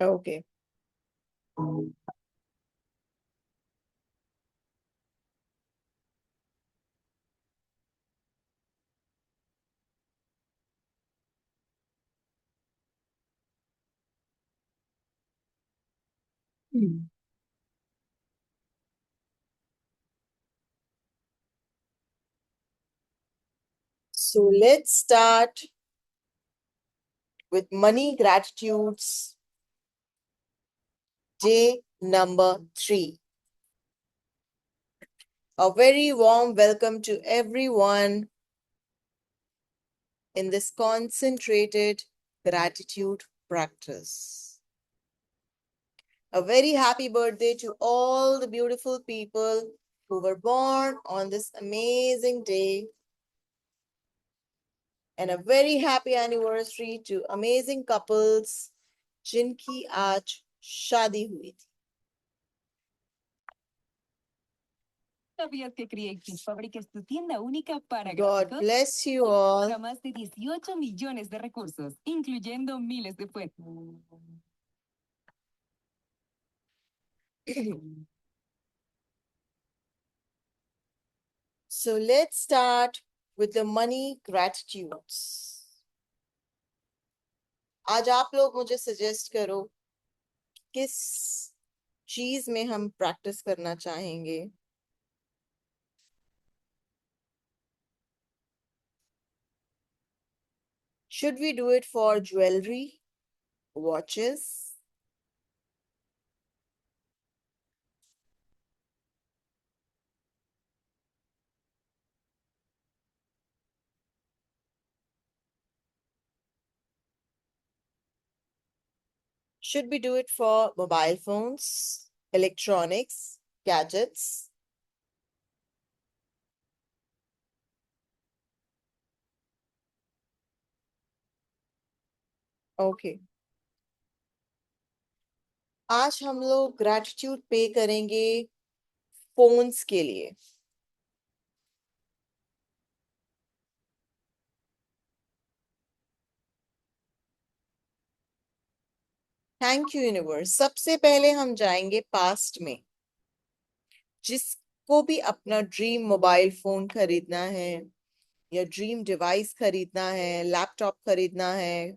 Okay. So let's start with money gratitudes. Day number 3. A very warm welcome to everyone in this concentrated gratitude practice. A very happy birthday to all the beautiful people who were born on this amazing day. And a very happy anniversary to amazing couples जिनकी आज शादी हुई थी. ¿Sabías que Creative Fabric es tu tienda única para God gráficos? bless you all. Para más de 18 millones de recursos, incluyendo miles de fuentes. So let's start with the money gratitudes. आज आप लोग मुझे suggest करो किस चीज में हम practice करना चाहेंगे. Should we do it for jewelry, watches? Should we do it for mobile phones, electronics, gadgets? Okay. आज हम लोग ग्रैटिट्यूड पे करेंगे फोन्स के लिए. Thank you universe. सबसे पहले हम जाएंगे पास्ट में. जिसको भी अपना ड्रीम मोबाइल फोन खरीदना है या ड्रीम डिवाइस खरीदना है, लैपटॉप खरीदना है,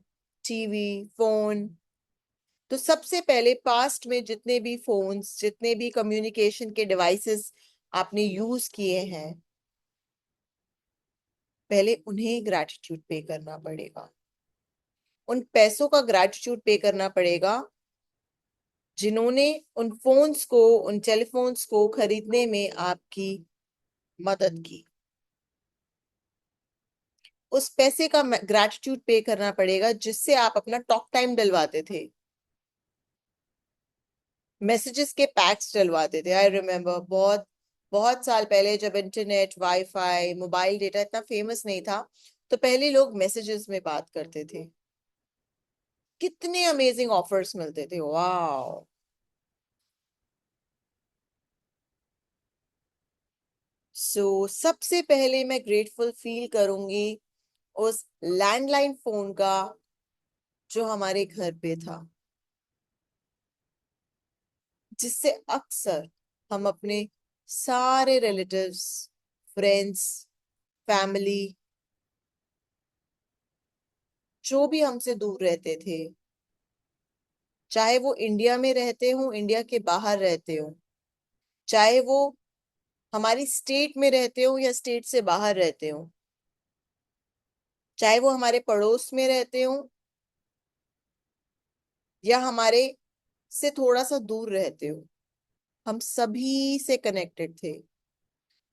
टीवी, फोन, तो सबसे पहले पास्ट में जितने भी फोन्स, जितने भी कम्युनिकेशन के डिवाइसेस आपने यूज किए हैं, पहले उन्हें ग्रैटिट्यूड पे करना पड़ेगा. उन पैसों का ग्रैटिट्यूड पे करना पड़ेगा जिन्होंने उन फोन्स को, उन टेलीफोन्स को खरीदने में आपकी मदद की. उस पैसे का ग्रैटिट्यूड पे करना पड़ेगा जिससे आप अपना टॉक टाइम डलवाते थे, मैसेजेस के पैक्स डलवाते थे. आई रिमेम्बर बहुत बहुत साल पहले जब इंटरनेट, वाईफाई, मोबाइल डेटा इतना फेमस नहीं था, तो पहले लोग मैसेजेस में बात करते थे. कितने अमेजिंग ऑफर्स मिलते थे. वाह. सबसे पहले मैं ग्रेटफुल फील करूंगी उस लैंडलाइन फोन का जो हमारे घर पे था, जिससे अक्सर हम अपने सारे रिलेटिव्स, फ्रेंड्स, फैमिली, जो भी हमसे दूर रहते थे, चाहे वो इंडिया में रहते हो, इंडिया के बाहर रहते हो, चाहे वो हमारी स्टेट में रहते हो या स्टेट से बाहर रहते हो, चाहे वो हमारे पड़ोस में रहते हो या हमारे से थोड़ा सा दूर रहते हो, हम सभी से कनेक्टेड थे.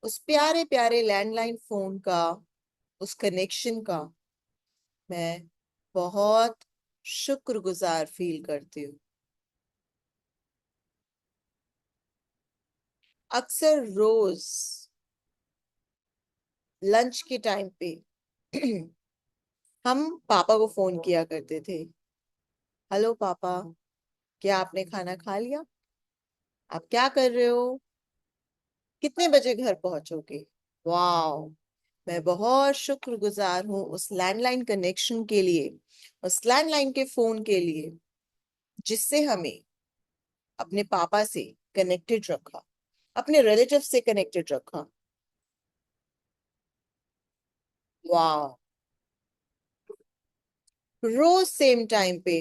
उस प्यारे प्यारे लैंडलाइन फोन का, उस कनेक्शन का मैं बहुत शुक्रगुजार फील करती हूँ. अक्सर रोज लंच के टाइम पे हम पापा को फोन किया करते थे. हेलो पापा, क्या आपने खाना खा लिया? आप क्या कर रहे हो? कितने बजे घर पहुंचोगे? वाह. मैं बहुत शुक्रगुजार हूँ उस लैंडलाइन कनेक्शन के लिए, उस लैंडलाइन के फोन के लिए, जिससे हमें अपने पापा से कनेक्टेड रखा, अपने रिलेटिव से कनेक्टेड रखा। वाह। रोज सेम टाइम पे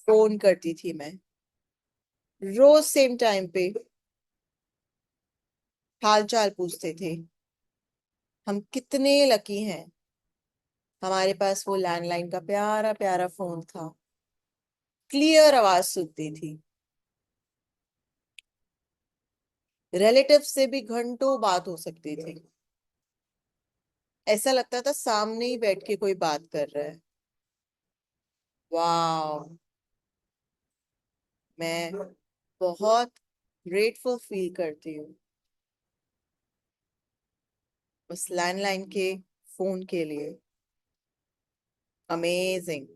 फोन करती थी मैं, रोज सेम टाइम पे हाल चाल पूछते थे। हम कितने लकी हैं, हमारे पास वो लैंडलाइन का प्यारा प्यारा फोन था, क्लियर आवाज सुनती थी। रिलेटिव से भी घंटों बात हो सकती थी, ऐसा लगता था सामने ही बैठ के कोई बात कर रहा है। वाह। मैं बहुत ग्रेटफुल फील करती हूँ उस लैंडलाइन के फोन के लिए। अमेजिंग।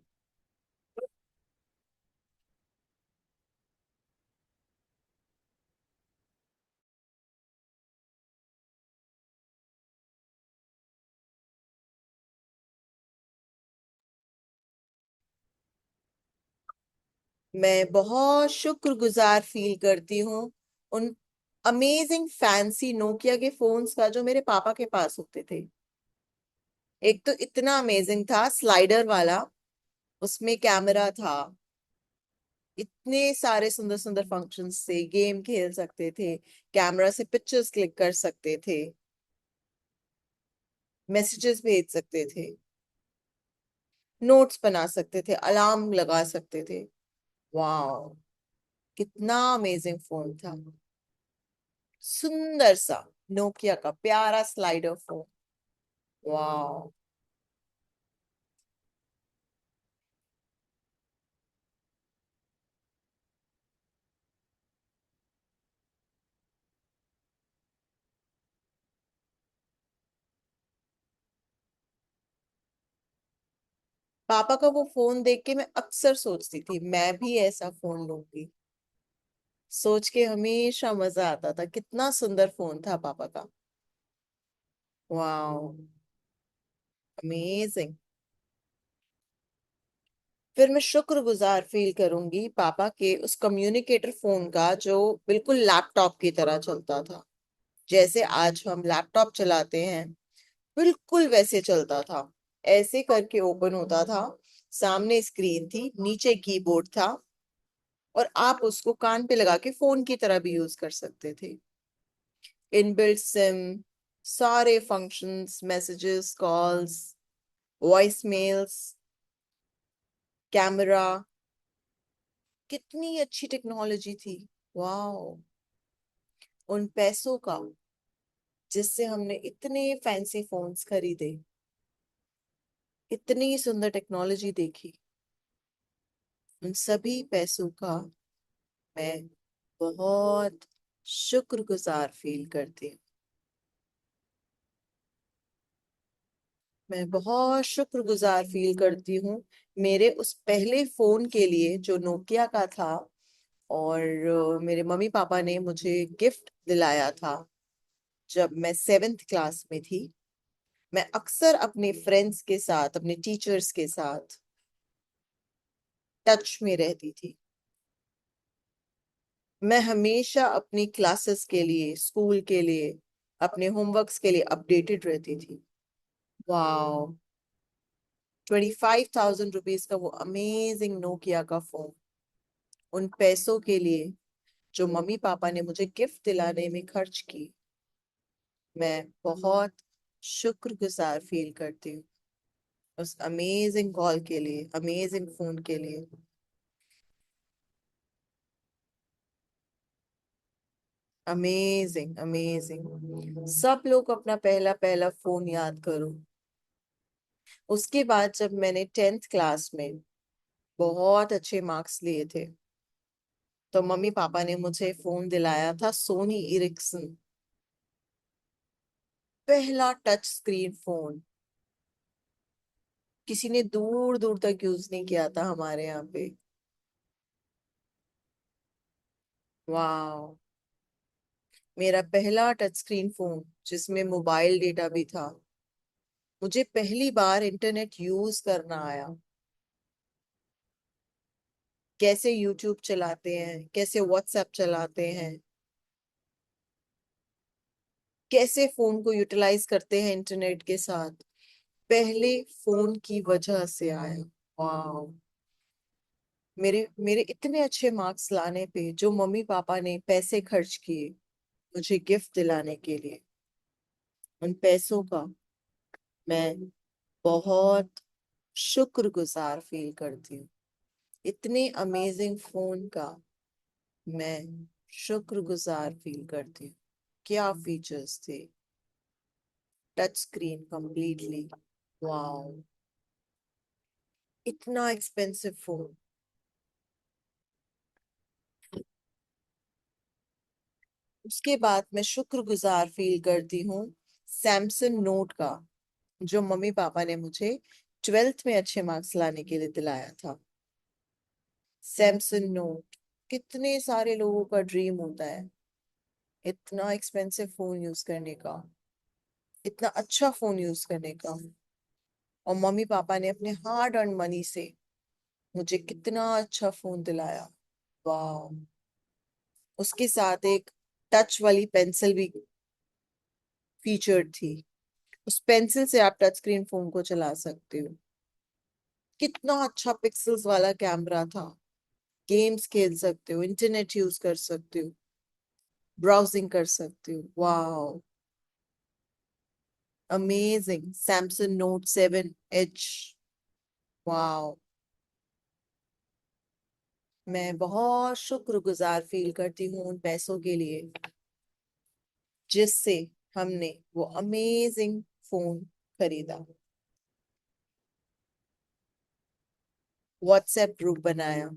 मैं बहुत शुक्रगुजार फील करती हूँ उन अमेजिंग फैंसी नोकिया के फोन्स का जो मेरे पापा के पास होते थे। एक तो इतना अमेजिंग था, स्लाइडर वाला, उसमें कैमरा था, इतने सारे सुंदर सुंदर फंक्शंस से गेम खेल सकते थे, कैमरा से पिक्चर्स क्लिक कर सकते थे, मैसेजेस भेज सकते थे, नोट्स बना सकते थे, अलार्म लगा सकते थे। वाह, कितना अमेजिंग फोन था। सुंदर सा नोकिया का प्यारा स्लाइडर फोन। वाह। पापा का वो फोन देख के मैं अक्सर सोचती थी मैं भी ऐसा फोन लूंगी। सोच के हमेशा मजा आता था, कितना सुंदर फोन था पापा का। वाह, अमेजिंग। फिर मैं शुक्रगुजार फील करूंगी पापा के उस कम्युनिकेटर फोन का जो बिल्कुल लैपटॉप की तरह चलता था। जैसे आज हम लैपटॉप चलाते हैं, बिल्कुल वैसे चलता था। ऐसे करके ओपन होता था, सामने स्क्रीन थी, नीचे कीबोर्ड था, और आप उसको कान पे लगा के फोन की तरह भी यूज कर सकते थे। इनबिल्ट सिम, सारे functions, messages, calls, voice mails, camera, कितनी अच्छी टेक्नोलॉजी थी। वाह। उन पैसों का जिससे हमने इतने फैंसी फोन्स खरीदे, इतनी सुंदर टेक्नोलॉजी देखी, उन सभी पैसों का मैं बहुत शुक्रगुजार फील करती हूँ। मैं बहुत शुक्रगुजार फील करती हूँ मेरे उस पहले फोन के लिए जो नोकिया का था, और मेरे मम्मी पापा ने मुझे गिफ्ट दिलाया था जब मैं 7th क्लास में थी। मैं अक्सर अपने फ्रेंड्स के साथ, अपने टीचर्स के साथ टच में रहती थी। मैं हमेशा अपनी क्लासेस के लिए, स्कूल के लिए, अपने होमवर्क्स के लिए अपडेटेड रहती थी। वाह। 25,000 रुपीज का वो अमेजिंग नोकिया का फोन, उन पैसों के लिए जो मम्मी पापा ने मुझे गिफ्ट दिलाने में खर्च की, मैं बहुत शुक्रगुजार फील करती हूँ उस अमेजिंग कॉल के लिए, अमेजिंग फोन के लिए। Amazing, amazing. सब लोग अपना पहला पहला फोन याद करो। उसके बाद जब मैंने 10th क्लास में बहुत अच्छे मार्क्स लिए थे, तो मम्मी पापा ने मुझे फोन दिलाया था, सोनी इरिक्सन, पहला टच स्क्रीन फोन। किसी ने दूर दूर तक यूज नहीं किया था हमारे यहाँ पे। वाह। मेरा पहला टच स्क्रीन फोन जिसमें मोबाइल डेटा भी था, मुझे पहली बार इंटरनेट यूज करना आया। कैसे यूट्यूब चलाते हैं, कैसे व्हाट्सएप चलाते हैं, कैसे फोन को यूटिलाइज करते हैं इंटरनेट के साथ, पहले फोन की वजह से आया। वाह, मेरे मेरे इतने अच्छे मार्क्स लाने पे जो मम्मी पापा ने पैसे खर्च किए मुझे गिफ्ट दिलाने के लिए, उन पैसों का मैं बहुत शुक्रगुजार फील करती हूँ। इतने अमेजिंग फोन का मैं शुक्रगुजार फील करती हूँ। क्या फीचर्स थे, टच स्क्रीन कंप्लीटली, वाओ, इतना एक्सपेंसिव फोन। उसके बाद मैं शुक्रगुजार फील करती हूँ सैमसंग नोट का, जो मम्मी पापा ने मुझे 12th में अच्छे मार्क्स लाने के लिए दिलाया था। सैमसंग नोट, कितने सारे लोगों का ड्रीम होता है इतना एक्सपेंसिव फोन यूज करने का, इतना अच्छा फोन यूज करने का। और मम्मी पापा ने अपने हार्ड अर्न मनी से मुझे कितना अच्छा फोन दिलाया। वाह, उसके साथ एक टच वाली पेंसिल भी फीचर्ड थी। उस पेंसिल से आप टच स्क्रीन फोन को चला सकते हो। कितना अच्छा पिक्सल्स वाला कैमरा था, गेम्स खेल सकते हो, इंटरनेट यूज कर सकते हो, ब्राउजिंग कर सकते हो। वाह, अमेजिंग सैमसंग नोट 7H। वाह, मैं बहुत शुक्रगुजार फील करती हूँ उन पैसों के लिए जिससे हमने वो अमेजिंग फोन खरीदा। व्हाट्सएप ग्रुप बनाया,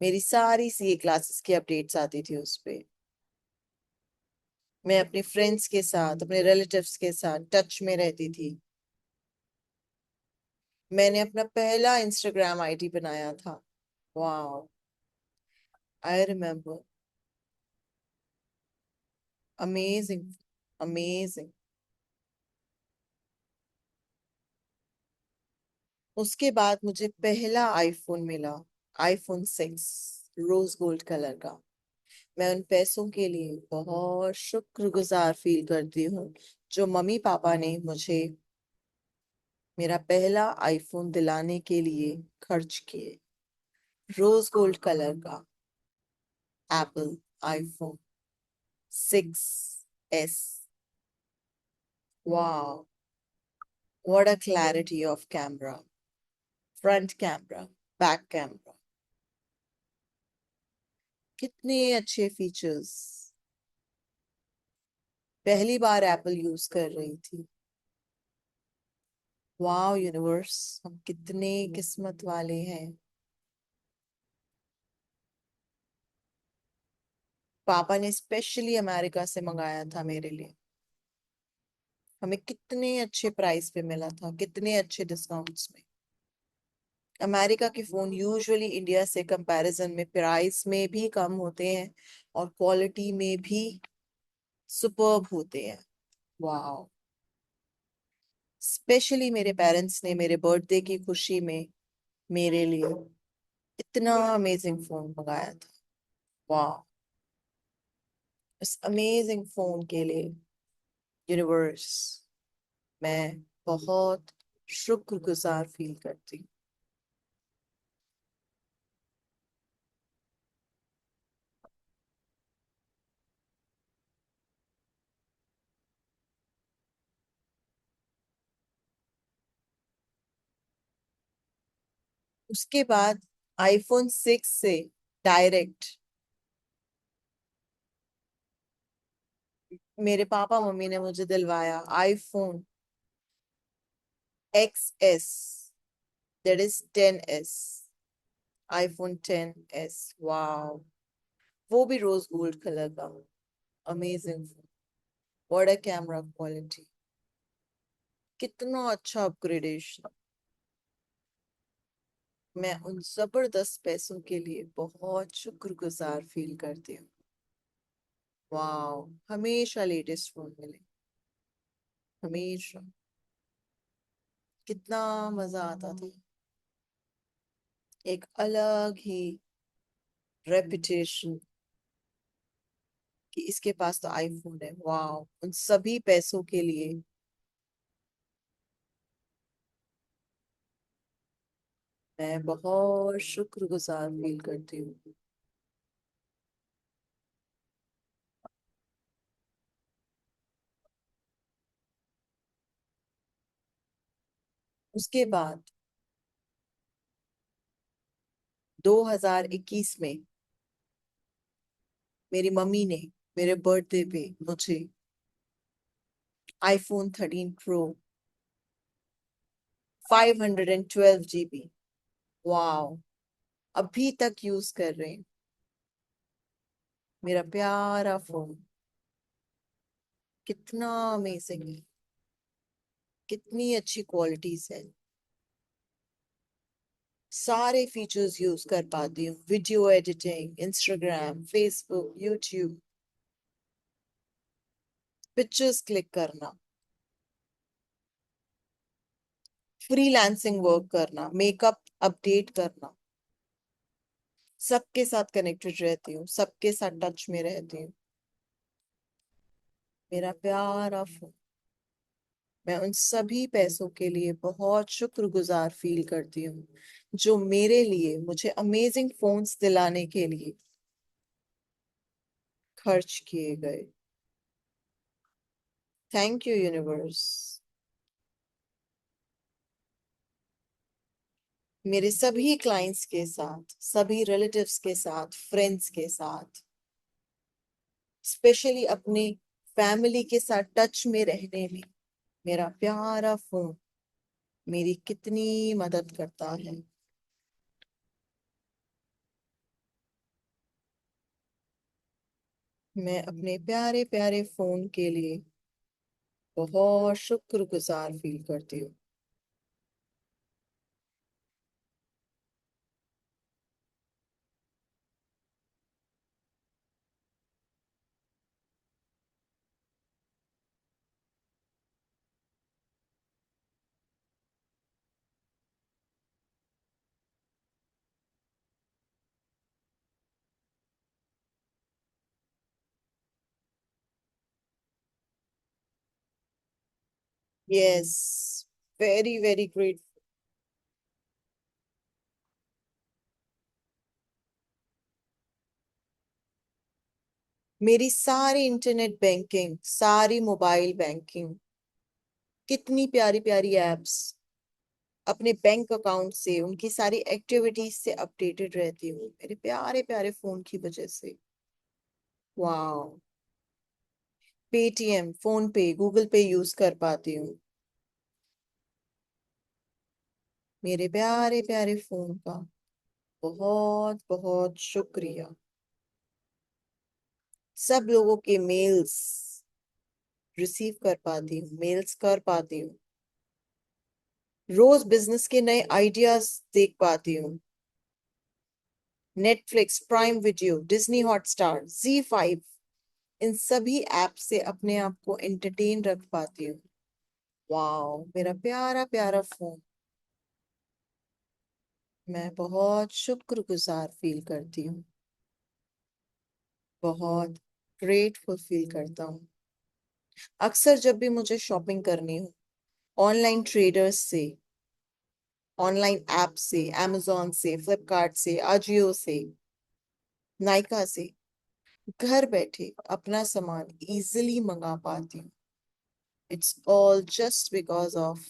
मेरी सारी सीए क्लासेस की अपडेट्स आती थी उस पे। मैं अपने फ्रेंड्स के साथ, अपने रिलेटिव्स के साथ टच में रहती थी। मैंने अपना पहला इंस्टाग्राम आईडी बनाया था। वाह, आई रिमेम्बर, अमेजिंग, अमेजिंग। उसके बाद मुझे पहला आईफोन मिला, iPhone 6 रोज गोल्ड कलर का। मैं उन पैसों के लिए बहुत शुक्रगुजार फील करती हूँ जो मम्मी पापा ने मुझे मेरा पहला आईफोन दिलाने के लिए खर्च किए। रोज गोल्ड कलर का एप्पल iPhone 6s। वाह, what a clarity of camera, front camera, back camera, कितने अच्छे फीचर्स। पहली बार एप्पल यूज कर रही थी। वाह यूनिवर्स, हम कितने किस्मत वाले हैं। पापा ने स्पेशली अमेरिका से मंगाया था मेरे लिए। हमें कितने अच्छे प्राइस पे मिला था, कितने अच्छे डिस्काउंट्स में। अमेरिका के फोन यूजुअली इंडिया से कंपैरिजन में प्राइस में भी कम होते हैं और क्वालिटी में भी सुपर्ब होते हैं। वाह, स्पेशली मेरे पेरेंट्स ने मेरे बर्थडे की खुशी में मेरे लिए इतना अमेजिंग फोन मंगाया था। वाह, इस अमेजिंग फोन के लिए यूनिवर्स मैं बहुत शुक्रगुजार फील करती हूँ। उसके बाद iPhone 6 से डायरेक्ट मेरे पापा मम्मी ने मुझे दिलवाया iPhone 6s, that is 10s, iPhone 10s। Wow, वो भी रोज गोल्ड कलर का, amazing, what a camera quality, कितना अच्छा अपग्रेडेशन। मैं उन जबरदस्त पैसों के लिए बहुत शुक्रगुजार फील करती हूँ। वाओ, हमेशा लेटेस्ट फोन मिले, हमेशा। कितना मजा आता था, एक अलग ही रेपुटेशन कि इसके पास तो आईफोन है, वाह, उन सभी पैसों के लिए मैं बहुत शुक्रगुजार फील करती हूँ। उसके बाद 2021 में मेरी मम्मी ने मेरे बर्थडे पे मुझे आईफोन 13 प्रो 512 GB, वाह, अभी तक यूज कर रहे हैं, मेरा प्यारा फोन, कितना अमेजिंग है, कितनी अच्छी क्वालिटीज है, सारे फीचर्स यूज कर पाती हूँ, video editing, Instagram, Facebook, YouTube, pictures click करना, फ्रीलांसिंग वर्क करना, मेकअप अपडेट करना, सबके साथ कनेक्टेड रहती हूँ, सबके साथ टच में रहती हूँ, मेरा प्यारा फोन। मैं उन सभी पैसों के लिए बहुत शुक्रगुजार फील करती हूँ जो मेरे लिए, मुझे अमेजिंग फोन्स दिलाने के लिए खर्च किए गए। Thank you universe. मेरे सभी क्लाइंट्स के साथ, सभी रिलेटिव्स के साथ, फ्रेंड्स के साथ, स्पेशली अपने फैमिली के साथ टच में रहने में मेरा प्यारा फोन मेरी कितनी मदद करता है। मैं अपने प्यारे प्यारे फोन के लिए बहुत शुक्रगुजार फील करती हूँ। Yes, very very great. मेरी सारी इंटरनेट बैंकिंग, सारी मोबाइल बैंकिंग, कितनी प्यारी प्यारी एप्स, अपने बैंक अकाउंट से, उनकी सारी एक्टिविटीज से अपडेटेड रहती हूँ मेरे प्यारे प्यारे फोन की वजह से। वाह, पेटीएम, फोन पे, गूगल पे यूज कर पाती हूँ मेरे प्यारे प्यारे फोन का बहुत बहुत शुक्रिया। सब लोगों के मेल्स रिसीव कर पाती हूँ, मेल्स कर पाती हूँ, रोज बिजनेस के नए आइडियाज देख पाती हूँ, Netflix, prime video, Disney Hotstar, Z5, इन सभी ऐप से अपने आप को एंटरटेन रख पाती हूँ। वाह, मेरा प्यारा प्यारा फोन, मैं बहुत शुक्रगुजार फील करती हूँ, बहुत ग्रेटफुल फील करता हूँ। अक्सर जब भी मुझे शॉपिंग करनी हो, ऑनलाइन ट्रेडर्स से, ऑनलाइन ऐप से, amazon से, फ्लिपकार्ट से, अजियो से, नाइका से, घर बैठे अपना सामान इजीली मंगा पाती हूँ। It's all just because of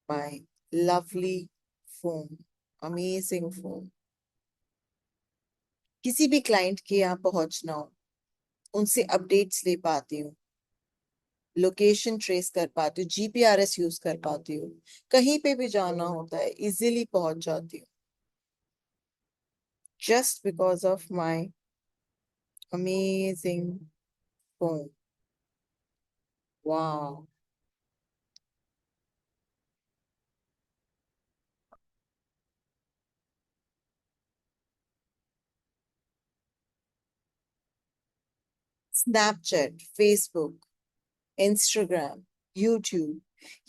my lovely phone, amazing phone. किसी भी क्लाइंट के यहाँ पहुंचना हो, उनसे अपडेट्स ले पाती हूँ, लोकेशन ट्रेस कर पाती हूँ, जीपीआरएस यूज कर पाती हूँ, कहीं पे भी जाना होता है इजीली पहुंच जाती हूँ, just because of my amazing phone. वाह। स्नैपचैट, फेसबुक, इंस्टाग्राम, यूट्यूब,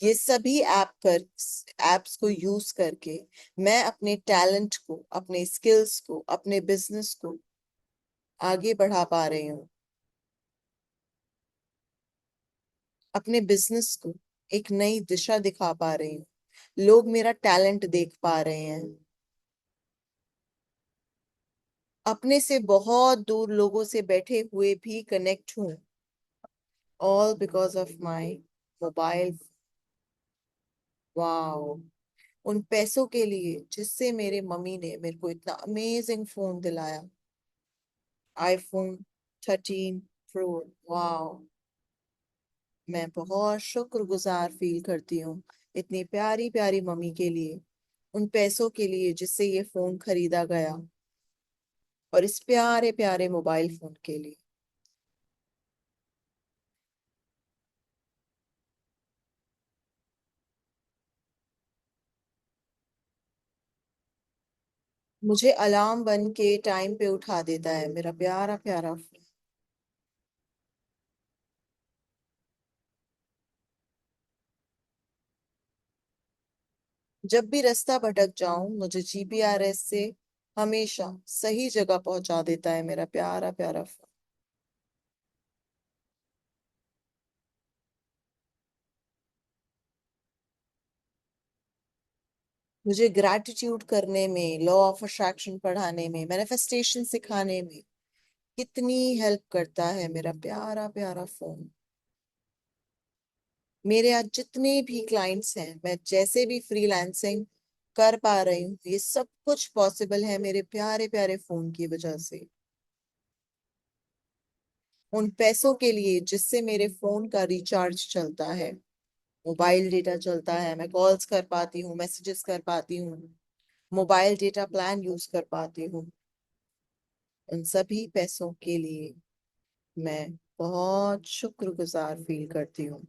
ये सभी एप्स को यूज करके मैं अपने टैलेंट को, अपने स्किल्स को, अपने बिजनेस को आगे बढ़ा पा रही हूँ। अपने बिजनेस को एक नई दिशा दिखा पा रही हूँ। लोग मेरा टैलेंट देख पा रहे हैं। अपने से बहुत दूर लोगों से बैठे हुए भी कनेक्ट हूँ, all because of my mobile. Wow. उन पैसों के लिए जिससे मेरे मम्मी ने मेरे को इतना अमेजिंग फोन दिलाया, iPhone 13 Pro। वाओ। मैं बहुत शुक्रगुजार फील करती हूँ इतनी प्यारी प्यारी मम्मी के लिए, उन पैसों के लिए जिससे ये फोन खरीदा गया, और इस प्यारे प्यारे मोबाइल फोन के लिए। मुझे अलार्म बन के टाइम पे उठा देता है मेरा प्यारा प्यारा फोन। जब भी रास्ता भटक जाऊं, मुझे GPRS से हमेशा सही जगह पहुंचा देता है मेरा प्यारा प्यारा फोन। मुझे ग्रैटिट्यूड करने में, लॉ ऑफ अट्रैक्शन पढ़ाने में, मैनिफेस्टेशन सिखाने में कितनी हेल्प करता है मेरा प्यारा प्यारा फोन। मेरे आज जितने भी क्लाइंट्स हैं, मैं जैसे भी फ्रीलांसिंग कर पा रही हूँ, ये सब कुछ पॉसिबल है मेरे प्यारे प्यारे फोन की वजह से। उन पैसों के लिए जिससे मेरे फोन का रिचार्ज चलता है, मोबाइल डेटा चलता है, मैं कॉल्स कर पाती हूँ, मैसेजेस कर पाती हूँ, मोबाइल डेटा प्लान यूज कर पाती हूँ, उन सभी पैसों के लिए मैं बहुत शुक्रगुजार फील करती हूँ।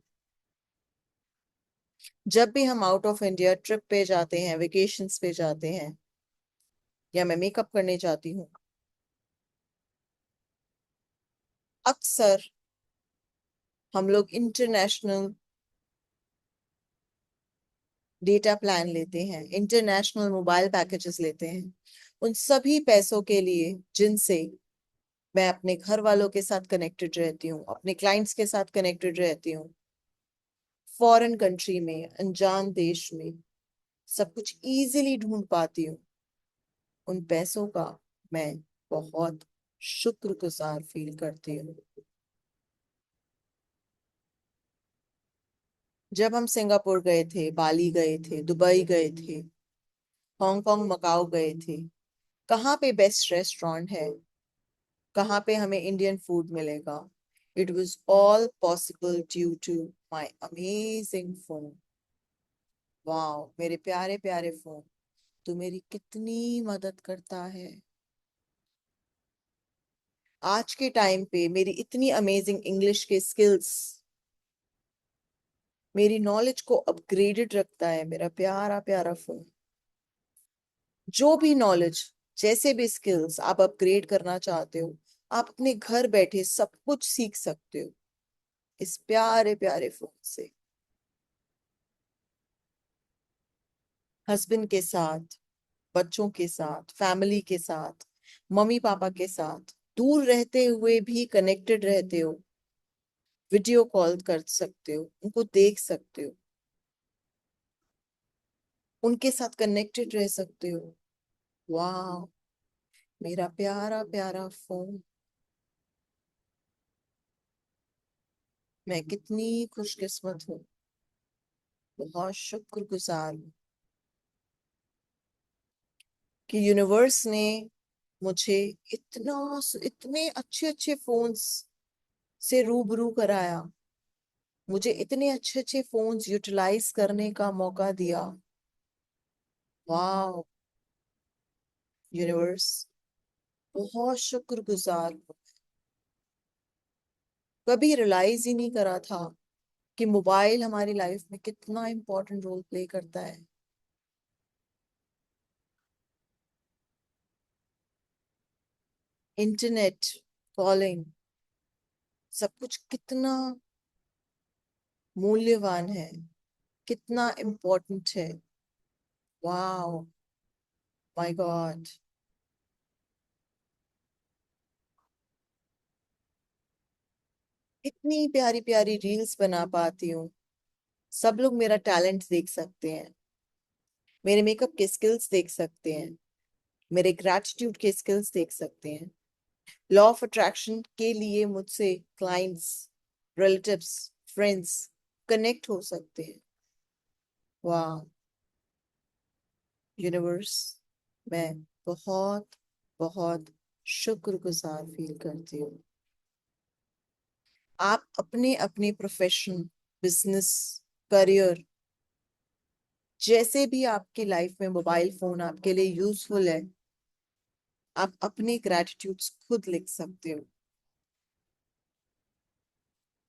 जब भी हम आउट ऑफ इंडिया ट्रिप पे जाते हैं, वेकेशंस पे जाते हैं, या मैं मेकअप करने जाती हूँ, अक्सर हम लोग इंटरनेशनल डेटा प्लान लेते हैं, इंटरनेशनल मोबाइल पैकेजेस लेते हैं, उन सभी पैसों के लिए जिनसे मैं अपने घर वालों के साथ कनेक्टेड रहती हूँ, अपने क्लाइंट्स के साथ कनेक्टेड रहती हूँ, फॉरेन कंट्री में, अनजान देश में सब कुछ इजीली ढूंढ पाती हूँ। उन पैसों का मैं बहुत शुक्रगुजार फील करती हूँ। जब हम सिंगापुर गए थे, बाली गए थे, दुबई गए थे, हांगकांग, मकाओ गए थे, कहाँ पे बेस्ट रेस्टोरेंट है, कहाँ पे हमें इंडियन फूड मिलेगा, it was all possible due to my amazing phone. वाह मेरे प्यारे प्यारे फोन, तू मेरी कितनी मदद करता है। आज के टाइम पे मेरी इतनी अमेजिंग इंग्लिश के स्किल्स, मेरी नॉलेज को अपग्रेडेड रखता है मेरा प्यारा प्यारा फोन। जो भी नॉलेज, जैसे भी स्किल्स आप अपग्रेड करना चाहते हो, आप अपने घर बैठे सब कुछ सीख सकते हो इस प्यारे प्यारे फोन से। हस्बैंड के साथ, बच्चों के साथ, फैमिली के साथ, मम्मी पापा के साथ दूर रहते हुए भी कनेक्टेड रहते हो, वीडियो कॉल कर सकते हो, उनको देख सकते हो, उनके साथ कनेक्टेड रह सकते हो। वाह मेरा प्यारा प्यारा फोन, मैं कितनी खुशकिस्मत हूँ, बहुत शुक्रगुजार हूँ कि यूनिवर्स ने मुझे इतने अच्छे अच्छे फोन्स से रूबरू कराया, मुझे इतने अच्छे अच्छे फोन्स यूटिलाइज करने का मौका दिया। वाह यूनिवर्स, बहुत शुक्रगुजार हूँ। कभी रियलाइज ही नहीं करा था कि मोबाइल हमारी लाइफ में कितना इम्पोर्टेंट रोल प्ले करता है। इंटरनेट, कॉलिंग, सब कुछ कितना मूल्यवान है, कितना इम्पोर्टेंट है। Wow, my God. इतनी प्यारी प्यारी रील्स बना पाती हूँ, सब लोग मेरा टैलेंट देख सकते हैं, मेरे मेकअप के स्किल्स देख सकते हैं, मेरे ग्रैटिट्यूड के स्किल्स देख सकते हैं। लॉ ऑफ अट्रैक्शन के लिए मुझसे क्लाइंट्स, रिलेटिव्स, फ्रेंड्स कनेक्ट हो सकते हैं। वाह यूनिवर्स, मैं बहुत बहुत शुक्रगुजार फील करती हूँ। आप अपने अपने प्रोफेशन, बिजनेस, करियर, जैसे भी आपकी लाइफ में मोबाइल फोन आपके लिए यूजफुल है, आप अपने ग्रैटिट्यूड्स खुद लिख सकते हो,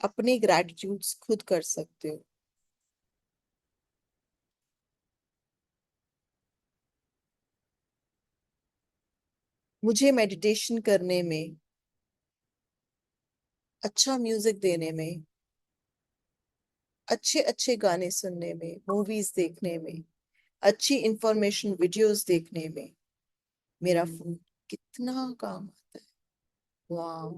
अपने ग्रैटिट्यूड्स खुद कर सकते हो। मुझे मेडिटेशन करने में, अच्छा म्यूजिक देने में, अच्छे अच्छे गाने सुनने में, मूवीज देखने में, अच्छी इंफॉर्मेशन वीडियोस देखने में मेरा फोन कितना काम आता है। वाह,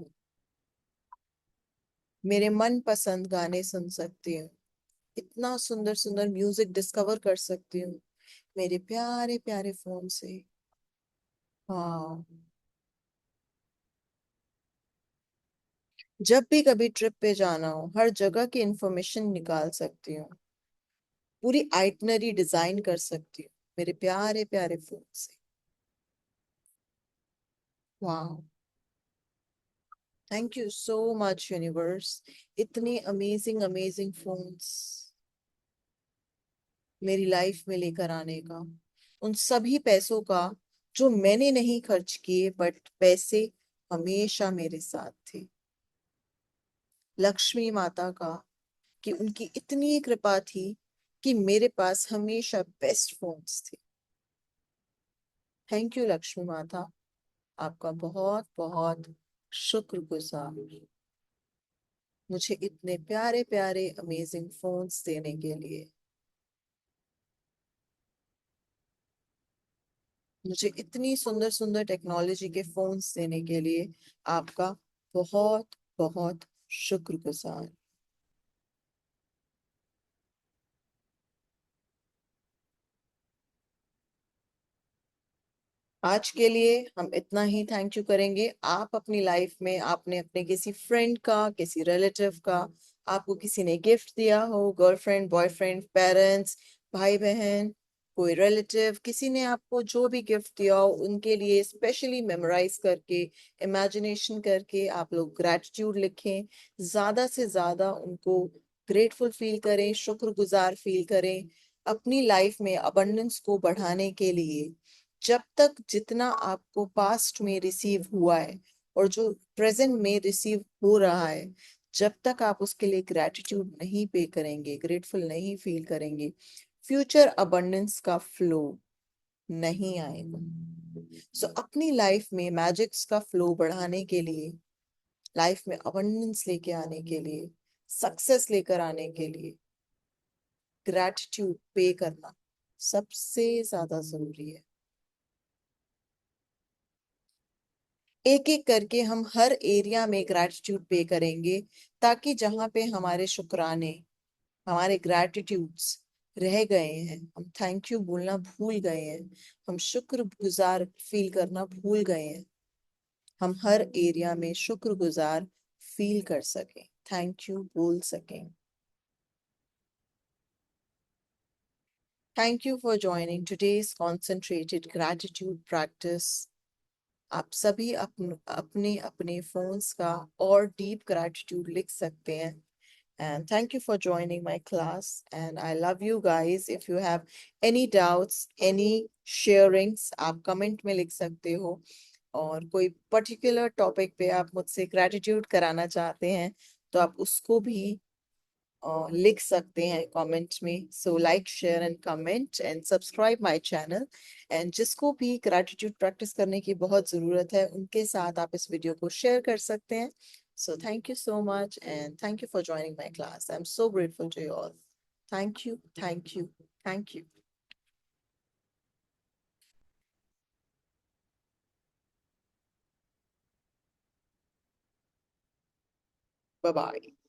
मेरे मन पसंद गाने सुन सकती हूँ, इतना सुंदर सुंदर म्यूजिक डिस्कवर कर सकती हूँ मेरे प्यारे प्यारे फोन से। हाँ, जब भी कभी ट्रिप पे जाना हो, हर जगह की इंफॉर्मेशन निकाल सकती हूँ, पूरी आइटनरी डिजाइन कर सकती हूँ मेरे प्यारे प्यारे फोन से। वाह, thank you so much universe, इतनी अमेजिंग अमेजिंग फोन्स मेरी लाइफ में लेकर आने का, उन सभी पैसों का जो मैंने नहीं खर्च किए, बट पैसे हमेशा मेरे साथ थे। लक्ष्मी माता का, कि उनकी इतनी कृपा थी कि मेरे पास हमेशा बेस्ट फोन्स थे। थैंक यू लक्ष्मी माता, आपका बहुत बहुत शुक्रगुजार मुझे इतने प्यारे प्यारे अमेजिंग फोन्स देने के लिए, मुझे इतनी सुंदर सुंदर टेक्नोलॉजी के फोन्स देने के लिए आपका बहुत बहुत शुक्रगुजार। आज के लिए हम इतना ही थैंक यू करेंगे। आप अपनी लाइफ में आपने अपने किसी फ्रेंड का, किसी रिलेटिव का, आपको किसी ने गिफ्ट दिया हो, गर्लफ्रेंड, बॉयफ्रेंड, पेरेंट्स, भाई बहन, कोई रिलेटिव, किसी ने आपको जो भी गिफ्ट दिया हो, उनके लिए स्पेशली मेमोराइज करके, इमेजिनेशन करके आप लोग ग्रैटिट्यूड लिखें। ज्यादा से ज्यादा उनको ग्रेटफुल फील करें, शुक्रगुजार फील करें। अपनी लाइफ में अबंडेंस को बढ़ाने के लिए जब तक जितना आपको पास्ट में रिसीव हुआ है और जो प्रेजेंट में रिसीव हो रहा है, जब तक आप उसके लिए ग्रेटिट्यूड नहीं पे करेंगे, ग्रेटफुल नहीं फील करेंगे, फ्यूचर अबंडेंस का फ्लो नहीं आएगा। सो अपनी लाइफ में मैजिक्स का फ्लो बढ़ाने के लिए, लाइफ में अबंडेंस लेके आने के लिए, सक्सेस लेकर आने के लिए ग्रेटिट्यूड पे करना सबसे ज्यादा जरूरी है। एक एक करके हम हर एरिया में ग्रैटिट्यूड पे करेंगे, ताकि जहां पे हमारे शुक्राने, हमारे ग्रैटिट्यूड्स रह गए हैं, हम थैंक यू बोलना भूल गए हैं, हम शुक्रगुजार फील करना भूल गए हैं, हम हर एरिया में शुक्रगुजार फील कर सकें, थैंक यू बोल सकें। Thank you for joining today's concentrated gratitude practice. आप सभी अपने अपने फोन्स का और डीप ग्रैटिट्यूड लिख सकते हैं। And thank you for joining my class. And I love you guys. If you have any doubts, any sharings, आप कमेंट में लिख सकते हो। और कोई पर्टिकुलर टॉपिक पे आप मुझसे ग्रेटिट्यूड कराना चाहते हैं, तो आप उसको भी लिख सकते हैं कमेंट में। So like, share and comment and subscribe my channel. And जिसको भी ग्रेटिट्यूड प्रैक्टिस करने की बहुत ज़रूरत है, उनके साथ आप इस वीडियो को शेयर कर सकते हैं। So thank you so much, and thank you for joining my class. I'm so grateful to you all. Thank you, thank you, thank you. Bye-bye.